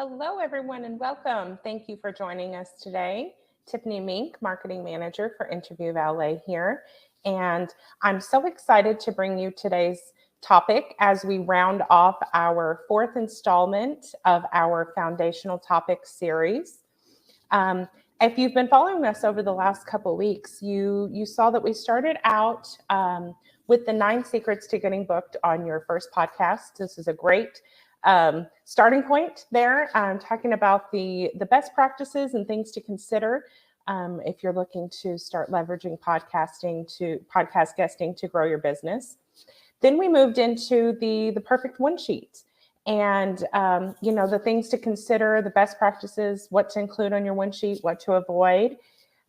Hello, everyone, and welcome. Thank you for joining us today. Tiffany Mink, Marketing Manager for Interview Valet here. And I'm so excited to bring you today's topic as we round off our fourth installment of our Foundational Topics series. Um, if you've been following us over the last couple of weeks, you saw that we started out with the 9 secrets to getting booked on your first podcast. This is a great starting point there. Talking about the best practices and things to consider if you're looking to start leveraging podcast guesting to grow your business. Then we moved into the perfect one sheet. And, the things to consider, the best practices, what to include on your one sheet, what to avoid.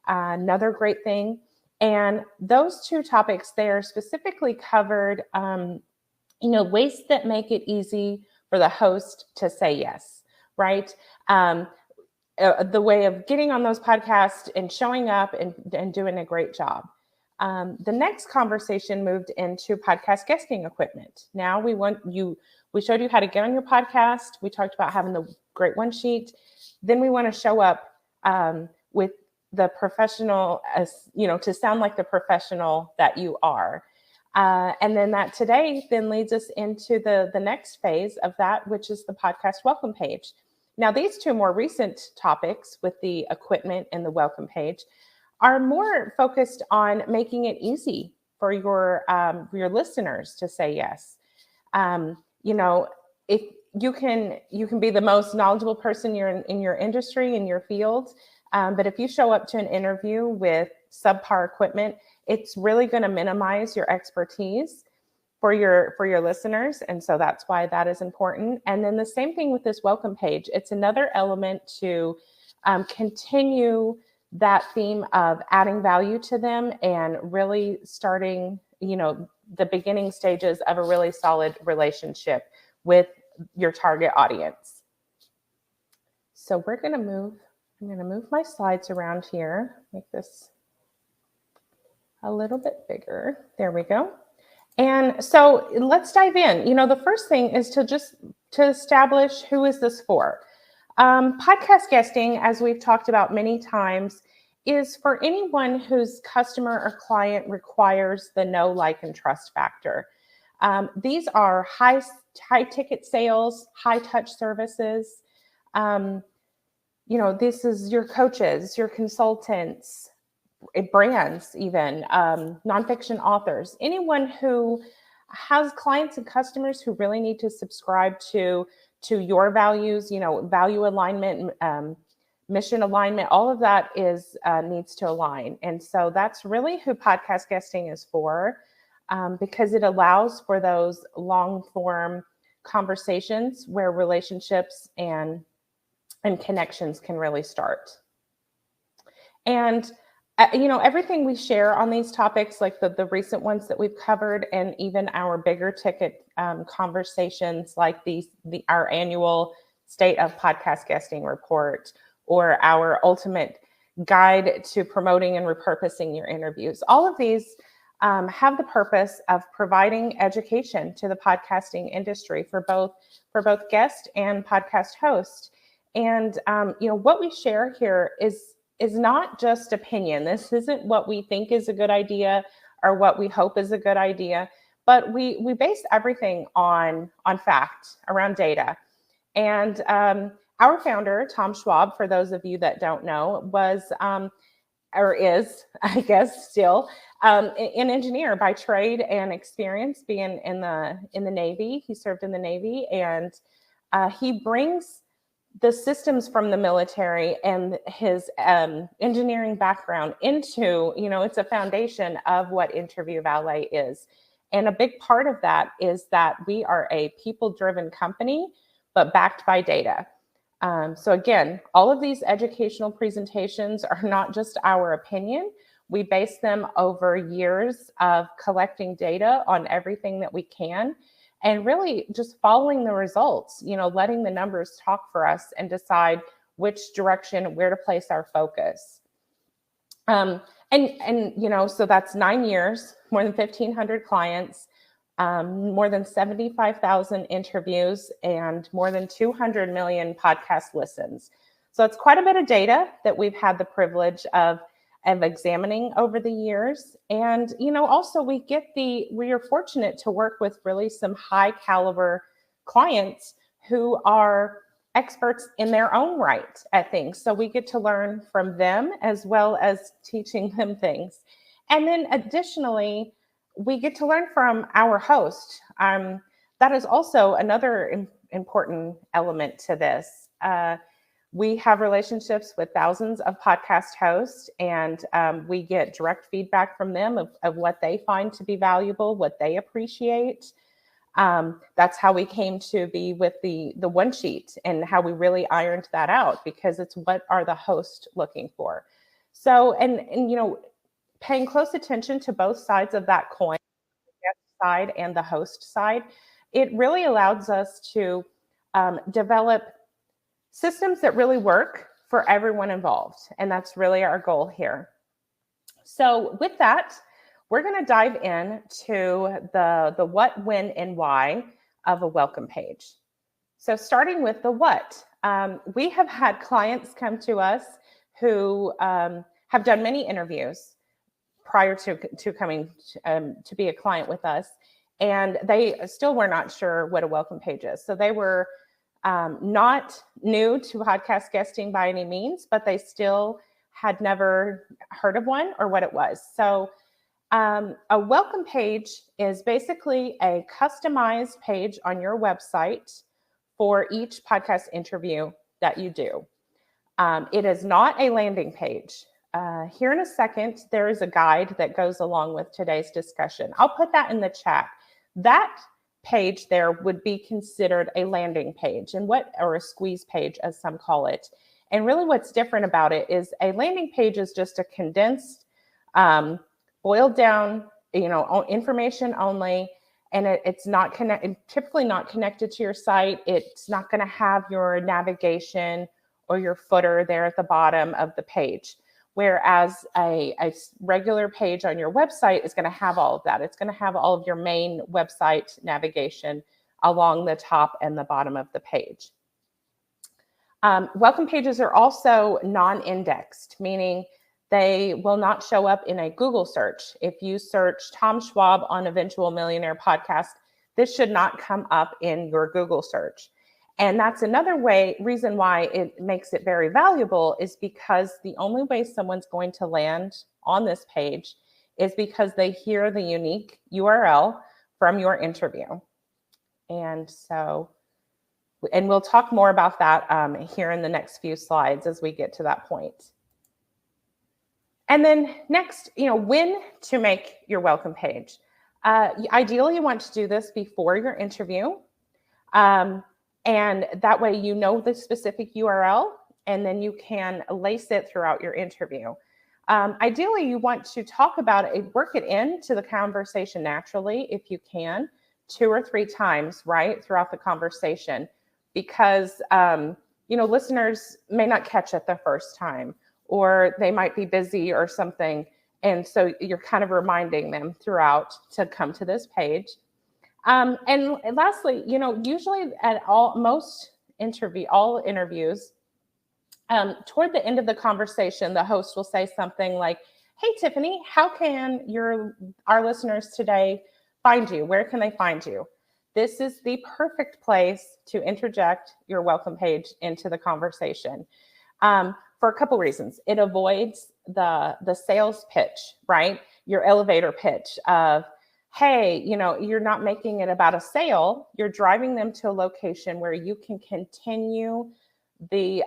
Another great thing. And those 2 topics there specifically covered, ways that make it easy for the host to say yes, right? The way of getting on those podcasts and showing up and doing a great job. The next conversation moved into podcast guesting equipment. Now we showed you how to get on your podcast. We talked about having the great one sheet. Then we want to show up with the professional, to sound like the professional that you are. And then that today then leads us into the next phase of that, which is the podcast welcome page. Now, these 2 more recent topics with the equipment and the welcome page are more focused on making it easy for your listeners to say yes. If you can be the most knowledgeable person in your industry, in your field, but if you show up to an interview with subpar equipment, it's really going to minimize your expertise for your listeners. And so that's why that is important. And then the same thing with this welcome page. It's another element to continue that theme of adding value to them and really starting, the beginning stages of a really solid relationship with your target audience. So I'm going to move my slides around here, make this a little bit bigger. There we go. And so let's dive in. The first thing is to establish who is this for. Podcast guesting, as we've talked about many times, is for anyone whose customer or client requires the know, like, and trust factor. These are high ticket sales, high touch services. This is your coaches, your consultants, brands, even nonfiction authors, anyone who has clients and customers who really need to subscribe to your values, value alignment, mission alignment, all of that needs to align. And so that's really who podcast guesting is for, because it allows for those long form conversations where relationships and connections can really start. And everything we share on these topics, like the recent ones that we've covered, and even our bigger ticket conversations, like our annual State of Podcast Guesting report, or our ultimate guide to promoting and repurposing your interviews. All of these have the purpose of providing education to the podcasting industry for both guest and podcast host. And what we share here is not just opinion. This isn't what we think is a good idea or what we hope is a good idea, but we base everything on fact, around data. And our founder, Tom Schwab, for those of you that don't know, was or is, I guess, still an engineer by trade and experience, being in the Navy. He served in the Navy, and he brings the systems from the military and his engineering background into, it's a foundation of what Interview Valet is. And a big part of that is that we are a people-driven company, but backed by data. So again, all of these educational presentations are not just our opinion. We base them over years of collecting data on everything that we can, and really just following the results, letting the numbers talk for us and decide which direction, where to place our focus. So that's 9 years, more than 1,500 clients, more than 75,000 interviews, and more than 200 million podcast listens. So it's quite a bit of data that we've had the privilege of examining over the years. And, also we are fortunate to work with really some high caliber clients who are experts in their own right at things. So we get to learn from them as well as teaching them things. And then additionally, we get to learn from our host. That is also another important element to this. We have relationships with thousands of podcast hosts, and we get direct feedback from them of what they find to be valuable, what they appreciate. That's how we came to be with the one sheet and how we really ironed that out, because it's what are the hosts looking for. So, and paying close attention to both sides of that coin, the guest side and the host side, it really allows us to develop systems that really work for everyone involved. And that's really our goal here. So with that, we're going to dive into the what, when, and why of a welcome page. So starting with the what, we have had clients come to us who have done many interviews prior to coming to be a client with us, and they still were not sure what a welcome page is. So they were not new to podcast guesting by any means, but they still had never heard of one or what it was. So a welcome page is basically a customized page on your website for each podcast interview that you do. It is not a landing page. Here in a second, there is a guide that goes along with today's discussion. I'll put that in the chat. That page there would be considered a landing page, or a squeeze page, as some call it. And really what's different about it is a landing page is just a condensed, boiled down, information only, and it's not typically not connected to your site. It's not going to have your navigation or your footer there at the bottom of the page. Whereas a regular page on your website is going to have all of that. It's going to have all of your main website navigation along the top and the bottom of the page. Welcome pages are also non-indexed, meaning they will not show up in a Google search. If you search Tom Schwab on Eventual Millionaire podcast, this should not come up in your Google search. And that's another reason why it makes it very valuable, is because the only way someone's going to land on this page is because they hear the unique URL from your interview. And we'll talk more about that here in the next few slides as we get to that point. And then next, when to make your welcome page. Ideally, you want to do this before your interview. And that way the specific URL, and then you can lace it throughout your interview. Ideally, you want to talk about it, work it into the conversation naturally, if you can, 2 or 3 times, right, throughout the conversation, because, listeners may not catch it the first time, or they might be busy or something. And so you're kind of reminding them throughout to come to this page. And lastly, usually at all interviews, toward the end of the conversation, the host will say something like, "Hey, Tiffany, how can our listeners today find you? Where can they find you?" This is the perfect place to interject your welcome page into the conversation for a couple reasons. It avoids the sales pitch, right? Your elevator pitch of, hey, you're not making it about a sale. You're driving them to a location where you can continue the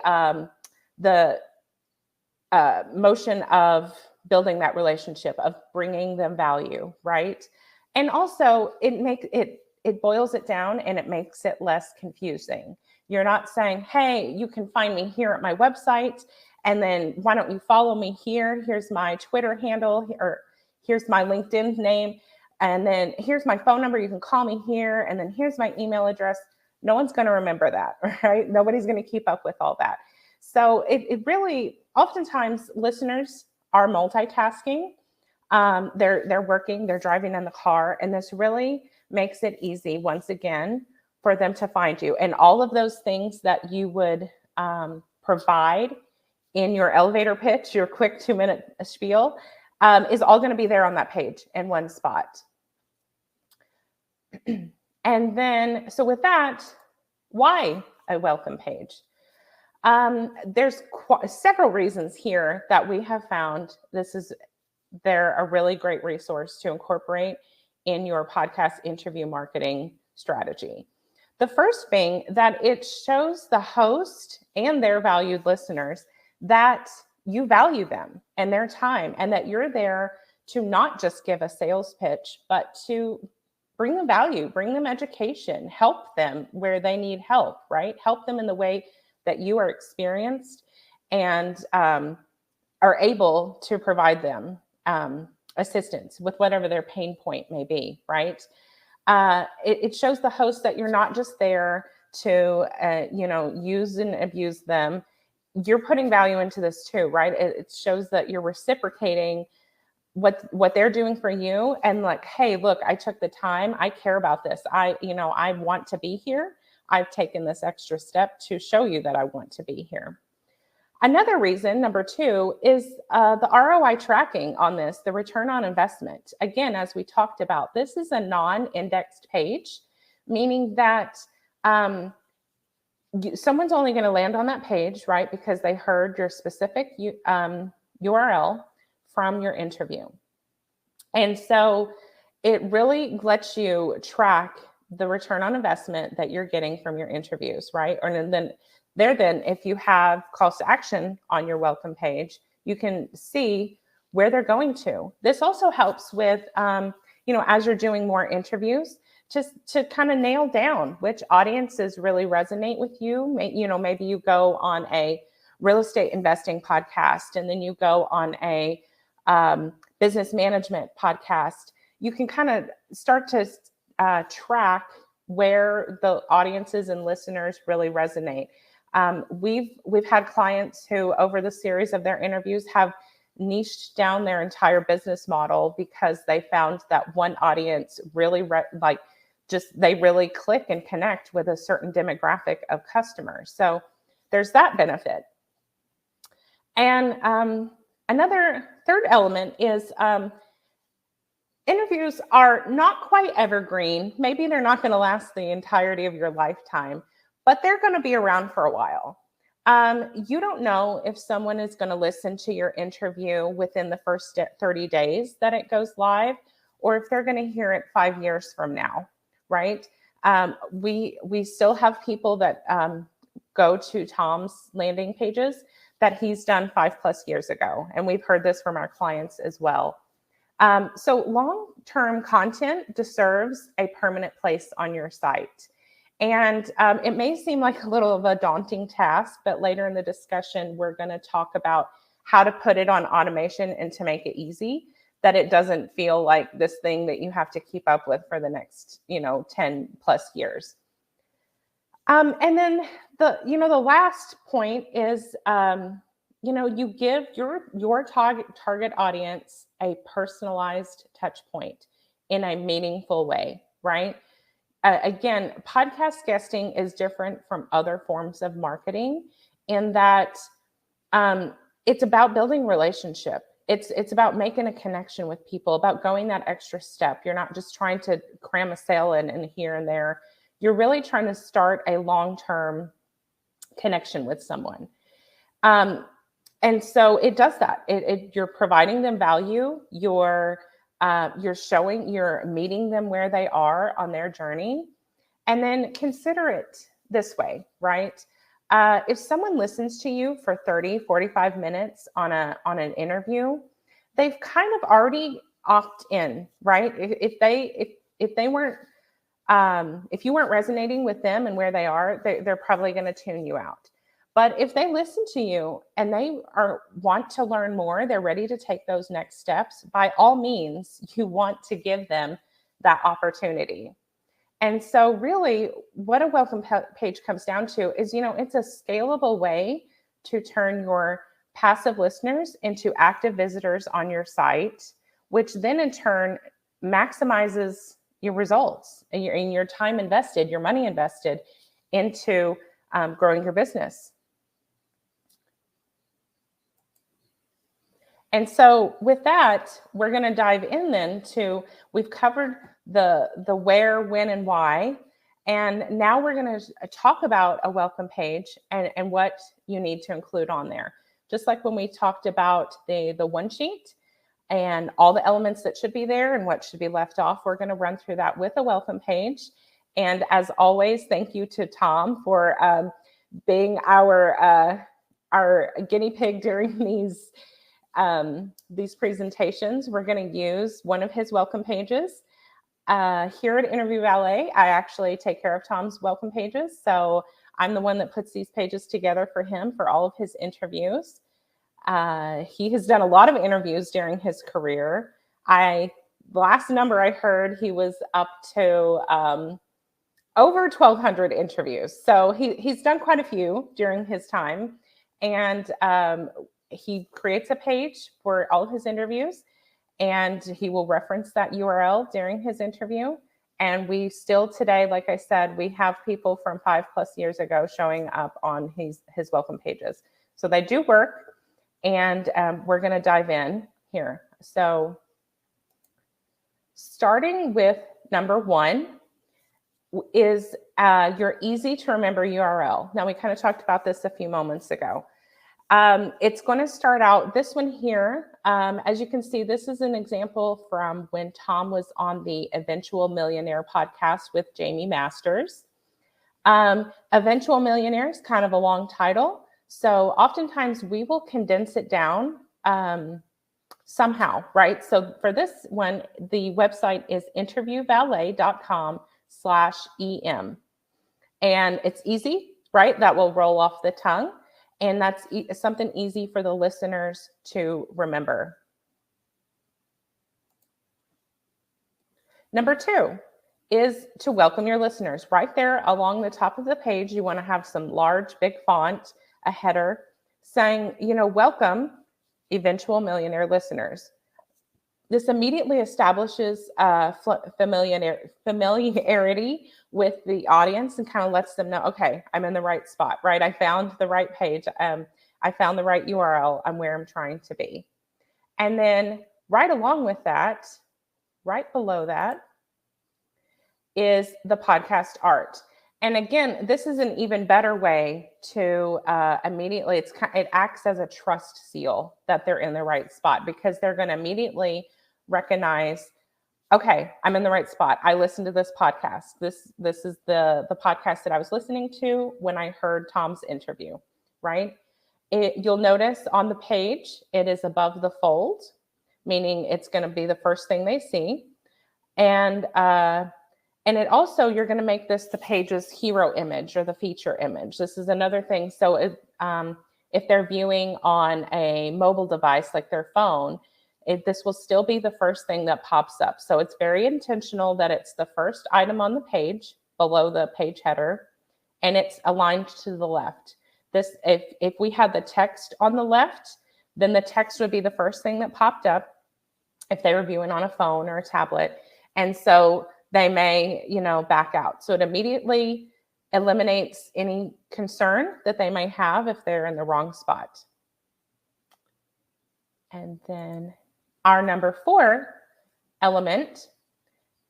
motion of building that relationship, of bringing them value, right? And also it boils it down and it makes it less confusing. You're not saying, hey, you can find me here at my website, and then why don't you follow me here? Here's my Twitter handle, or here's my LinkedIn name. And then here's my phone number. You can call me here. And then here's my email address. No one's going to remember that, right? Nobody's going to keep up with all that. So it really, oftentimes listeners are multitasking. They're working, they're driving in the car. And this really makes it easy, once again, for them to find you. And all of those things that you would provide in your elevator pitch, your quick 2-minute spiel, is all going to be there on that page in one spot. And then, so with that, why a welcome page? There's several reasons here that we have found they're a really great resource to incorporate in your podcast interview marketing strategy. The first being that it shows the host and their valued listeners that you value them and their time, and that you're there to not just give a sales pitch, but to bring them value, bring them education, help them where they need help, right? Help them in the way that you are experienced and are able to provide them assistance with whatever their pain point may be, right? It shows the host that you're not just there to, use and abuse them. You're putting value into this too, right? It shows that you're reciprocating what they're doing for you, and like, hey, look, I took the time. I care about this. I want to be here. I've taken this extra step to show you that I want to be here. Another reason, number 2, is the ROI tracking on this, the return on investment. Again, as we talked about, this is a non-indexed page, meaning that someone's only going to land on that page, right, because they heard your specific URL from your interview. And so it really lets you track the return on investment that you're getting from your interviews, right? And then if you have calls to action on your welcome page, you can see where they're going to. This also helps with, as you're doing more interviews, just to kind of nail down which audiences really resonate with you. Maybe you go on a real estate investing podcast, and then you go on a business management podcast. You can kind of start to track where the audiences and listeners really resonate. We've had clients who, over the series of their interviews, have niched down their entire business model because they found that one audience really they really click and connect with a certain demographic of customers. So there's that benefit. And another third element is interviews are not quite evergreen. Maybe they're not going to last the entirety of your lifetime, but they're going to be around for a while. You don't know if someone is going to listen to your interview within the first 30 days that it goes live, or if they're going to hear it 5 years from now, right? We still have people that go to Tom's landing pages that he's done 5+ years ago. And we've heard this from our clients as well. So long-term content deserves a permanent place on your site. And it may seem like a little of a daunting task, but later in the discussion, we're going to talk about how to put it on automation and to make it easy, that it doesn't feel like this thing that you have to keep up with for the next, 10+ years. And then the last point is, you give your target audience a personalized touch point in a meaningful way, right? Again, podcast guesting is different from other forms of marketing in that it's about building relationship. It's about making a connection with people, about going that extra step. You're not just trying to cram a sale in here and there. You're really trying to start a long-term connection with someone. And so it does that. You're providing them value. You're meeting them where they are on their journey. And then consider it this way, right? If someone listens to you for 30, 45 minutes on an interview, they've kind of already opted in, right? If you weren't resonating with them and where they are, they're probably going to tune you out. But if they listen to you and they want to learn more, they're ready to take those next steps, by all means, you want to give them that opportunity. And so really what a welcome page comes down to is, it's a scalable way to turn your passive listeners into active visitors on your site, which then in turn maximizes, your results and your time invested, your money invested into growing your business. And so with that, we're going to dive in then to, we've covered the where, when, and why. And now we're going to talk about a welcome page and what you need to include on there. Just like when we talked about the one sheet and all the elements that should be there and what should be left off, we're going to run through that with a welcome page. And as always, thank you to Tom for being our guinea pig during these presentations. We're going to use one of his welcome pages. Here at Interview Valet, I actually take care of Tom's welcome pages. So I'm the one that puts these pages together for him for all of his interviews. He has done a lot of interviews during his career. The last number I heard, he was up to over 1,200 interviews. So he's done quite a few during his time. And he creates a page for all of his interviews, and he will reference that URL during his interview. And we still today, like I said, we have people from 5+ years ago showing up on his welcome pages. So they do work, and we're going to dive in here. So starting with number 1 is your easy to remember URL. Now, we kind of talked about this a few moments ago. It's going to start out, this one here, as you can see, this is an example from when Tom was on the Eventual Millionaire podcast with Jamie Masters. Eventual Millionaire is kind of a long title, so oftentimes we will condense it down somehow, right? So for this one, the website is interviewvalet.com/EM. And it's easy, right? That will roll off the tongue. And that's something easy for the listeners to remember. Number 2 is to welcome your listeners. Right there along the top of the page, you want to have some large, big font, a header saying, welcome Eventual Millionaire listeners. This immediately establishes familiarity with the audience and kind of lets them know, okay, I'm in the right spot, right? I found the right page. I found the right URL. I'm where I'm trying to be. And then right along with that, right below that, is the podcast art. And again, this is an even better way to immediately, it acts as a trust seal that they're in the right spot, because they're going to immediately recognize, okay, I'm in the right spot. I listened to this podcast. This is the podcast that I was listening to when I heard Tom's interview, right? You'll notice on the page, it is above the fold, meaning it's going to be the first thing they see. And it also, you're going to make this the page's hero image or the feature image. This is another thing. So if they're viewing on a mobile device like their phone, this will still be the first thing that pops up. So it's very intentional that it's the first item on the page below the page header, and it's aligned to the left. If we had the text on the left, then the text would be the first thing that popped up if they were viewing on a phone or a tablet. And so they may, back out. So it immediately eliminates any concern that they may have if they're in the wrong spot. And then our number 4 element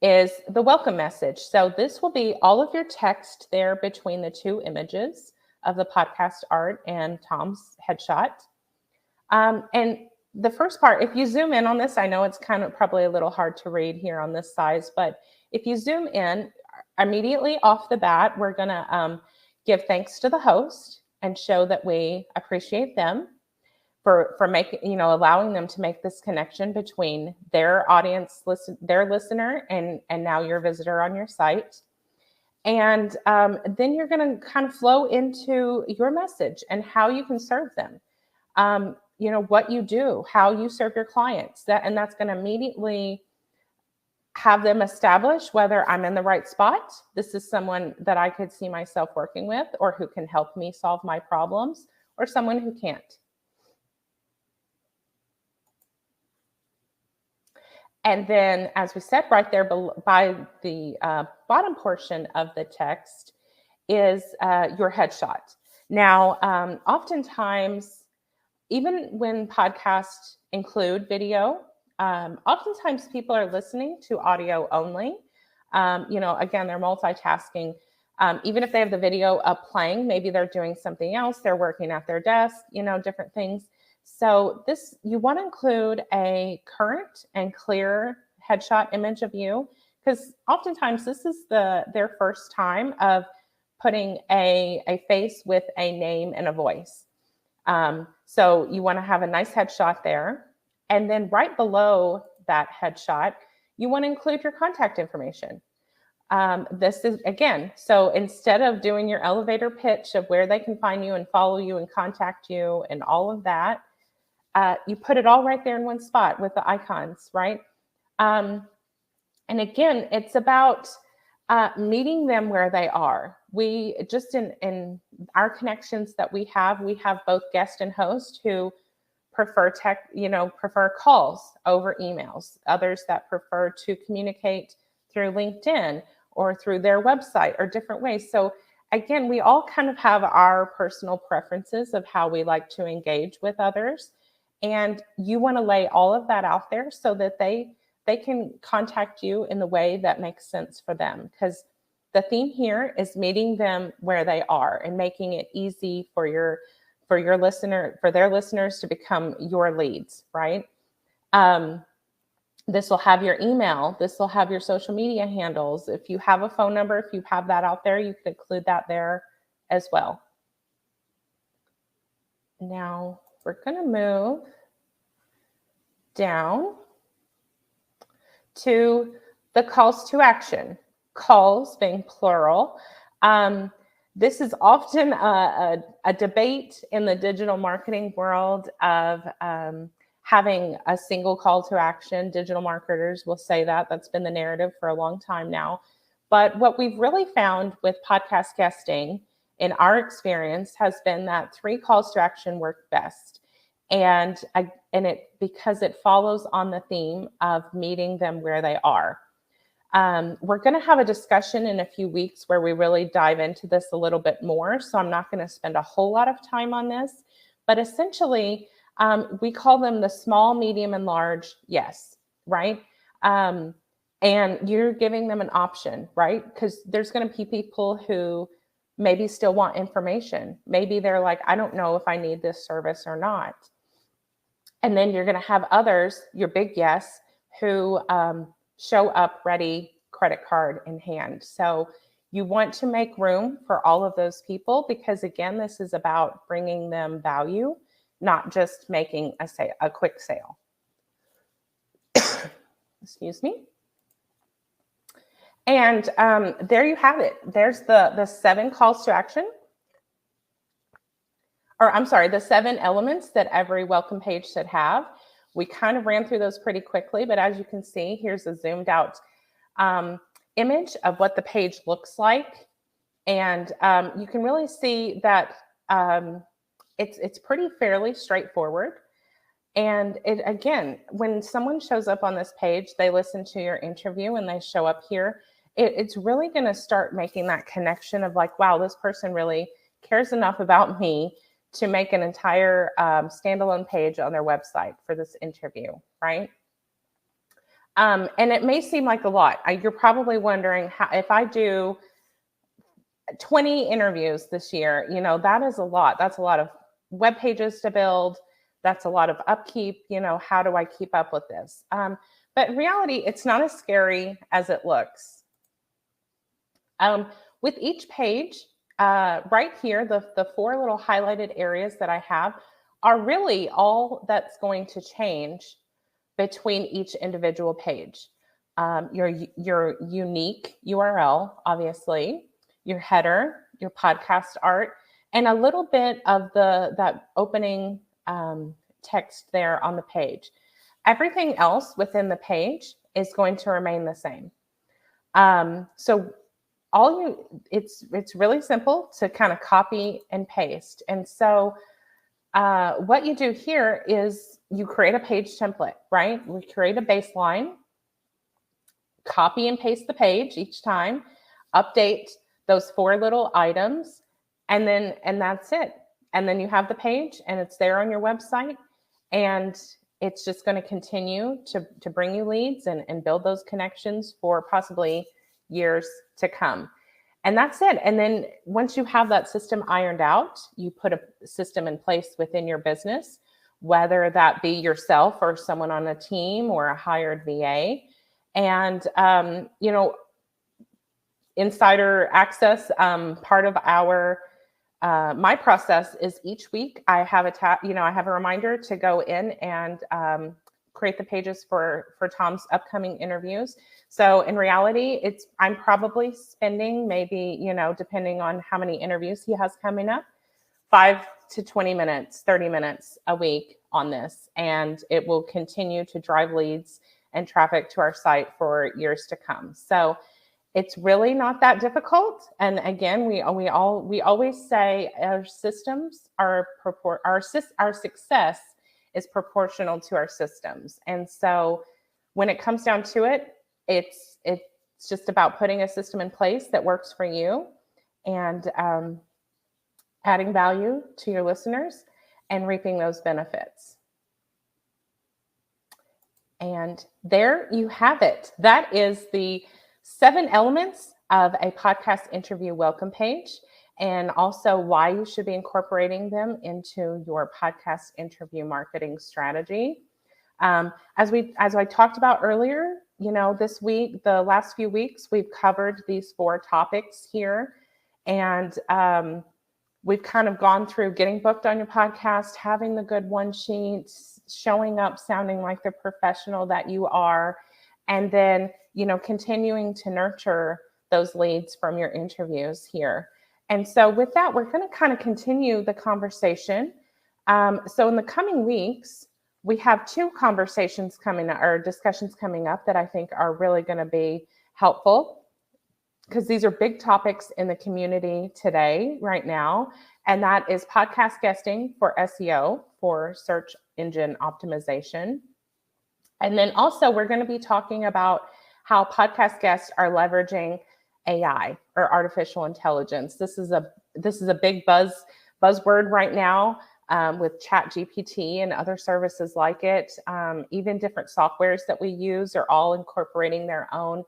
is the welcome message. So this will be all of your text there between the 2 images of the podcast art and Tom's headshot. And the first part, if you zoom in on this, I know it's kind of probably a little hard to read here on this size, but if you zoom in, immediately off the bat, we're going to give thanks to the host and show that we appreciate them for making, allowing them to make this connection between their audience, their listener, and now your visitor on your site. And then you're going to kind of flow into your message and how you can serve them. What you do, how you serve your clients, and that's going to immediately have them establish whether I'm in the right spot. This is someone that I could see myself working with, or who can help me solve my problems, or someone who can't. And then, as we said, right there by the bottom portion of the text is your headshot. Now, oftentimes, even when podcasts include video, oftentimes people are listening to audio only. Again, they're multitasking. Even if they have the video up playing, maybe they're doing something else, they're working at their desk, different things. So you want to include a current and clear headshot image of you, because oftentimes this is their first time of putting a face with a name and a voice. So you want to have a nice headshot there. And then right below that headshot, you want to include your contact information. This is, again, so instead of doing your elevator pitch of where they can find you and follow you and contact you and all of that, you put it all right there in one spot with the icons, right? And again, it's about meeting them where they are. We just in our connections that we have both guest and host who prefer prefer calls over emails, others that prefer to communicate through LinkedIn or through their website or different ways. So again, we all kind of have our personal preferences of how we like to engage with others. And you want to lay all of that out there so that they can contact you in the way that makes sense for them. Because the theme here is meeting them where they are and making it easy for their listeners to become your leads, right? This will have your email. This will have your social media handles. If you have a phone number, if you have that out there, you could include that there as well. Now we're going to move down to the calls to action. Calls being plural. This is often a debate in the digital marketing world of having a single call to action. Digital marketers will say that. That's been the narrative for a long time now. But what we've really found with podcast guesting in our experience has been that 3 calls to action work best. And because it follows on the theme of meeting them where they are. We're going to have a discussion in a few weeks where we really dive into this a little bit more. So I'm not going to spend a whole lot of time on this, but essentially we call them the small, medium, and large yes, right? And you're giving them an option, right? Because there's going to be people who maybe still want information. Maybe they're like, I don't know if I need this service or not. And then you're going to have others, your big yes, who show up ready, credit card in hand. So you want to make room for all of those people because, again, this is about bringing them value, not just making a quick sale. Excuse me. And there you have it. There's the 7 calls to action. Or I'm sorry, the 7 elements that every welcome page should have. We kind of ran through those pretty quickly, but as you can see, here's a zoomed out image of what the page looks like. And you can really see that it's pretty fairly straightforward. And again, when someone shows up on this page, they listen to your interview and they show up here, it's really going to start making that connection of like, wow, this person really cares enough about me to make an entire standalone page on their website for this interview, right? And it may seem like a lot. You're probably wondering how, if I do 20 interviews this year, that is a lot. That's a lot of web pages to build. That's a lot of upkeep. How do I keep up with this? But in reality, it's not as scary as it looks. With each page, right here, the 4 little highlighted areas that I have are really all that's going to change between each individual page. Your unique URL, obviously, your header, your podcast art, and a little bit of that opening text there on the page. Everything else within the page is going to remain the same. So it's really simple to kind of copy and paste. And so what you do here is you create a page template, right? We create a baseline copy and paste the page each time, update those 4 little items, and that's it. And then you have the page and it's there on your website, and it's just going to continue to bring you leads and build those connections for possibly years to come. And that's it. And then once you have that system ironed out, you put a system in place within your business, whether that be yourself or someone on a team or a hired VA. And, insider access, part of our my process is each week I have I have a reminder to go in and create the pages for Tom's upcoming interviews. So in reality, I'm probably spending maybe, depending on how many interviews he has coming up, 5 to 20 minutes, 30 minutes a week on this. And it will continue to drive leads and traffic to our site for years to come. So it's really not that difficult. And again, we always say our systems our success is proportional to our systems. And so when it comes down to it, it's just about putting a system in place that works for you and adding value to your listeners and reaping those benefits. And there you have it. That is the 7 elements of a podcast interview welcome page, and also why you should be incorporating them into your podcast interview marketing strategy. As I talked about earlier, this week, the last few weeks, we've covered these 4 topics here, and we've kind of gone through getting booked on your podcast, having the good one sheet, showing up sounding like the professional that you are, and then continuing to nurture those leads from your interviews here. And so with that, we're going to kind of continue the conversation. So in the coming weeks, we have 2 conversations discussions coming up that I think are really going to be helpful, because these are big topics in the community today, right now. And that is podcast guesting for SEO, for search engine optimization. And then also we're going to be talking about how podcast guests are leveraging AI, or artificial intelligence. This is a big buzzword right now, with ChatGPT and other services like it. Even different softwares that we use are all incorporating their own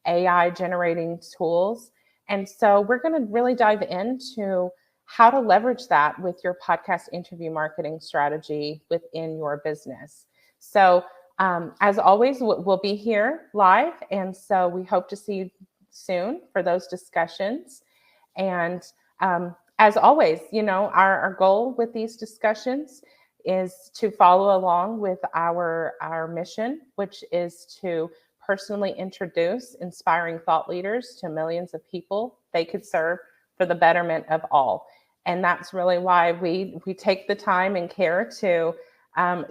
AI generating tools. And so we're going to really dive into how to leverage that with your podcast interview marketing strategy within your business. So as always, we'll be here live. And so we hope to see you soon for those discussions. And as always, our goal with these discussions is to follow along with our mission, which is to personally introduce inspiring thought leaders to millions of people they could serve for the betterment of all. And that's really why we take the time and care to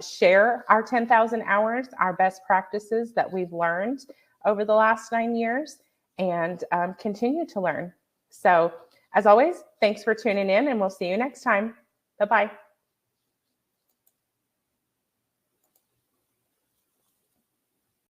share our 10,000 hours, our best practices that we've learned over the last 9 years, and continue to learn. So as always, thanks for tuning in, and we'll see you next time. Bye-bye.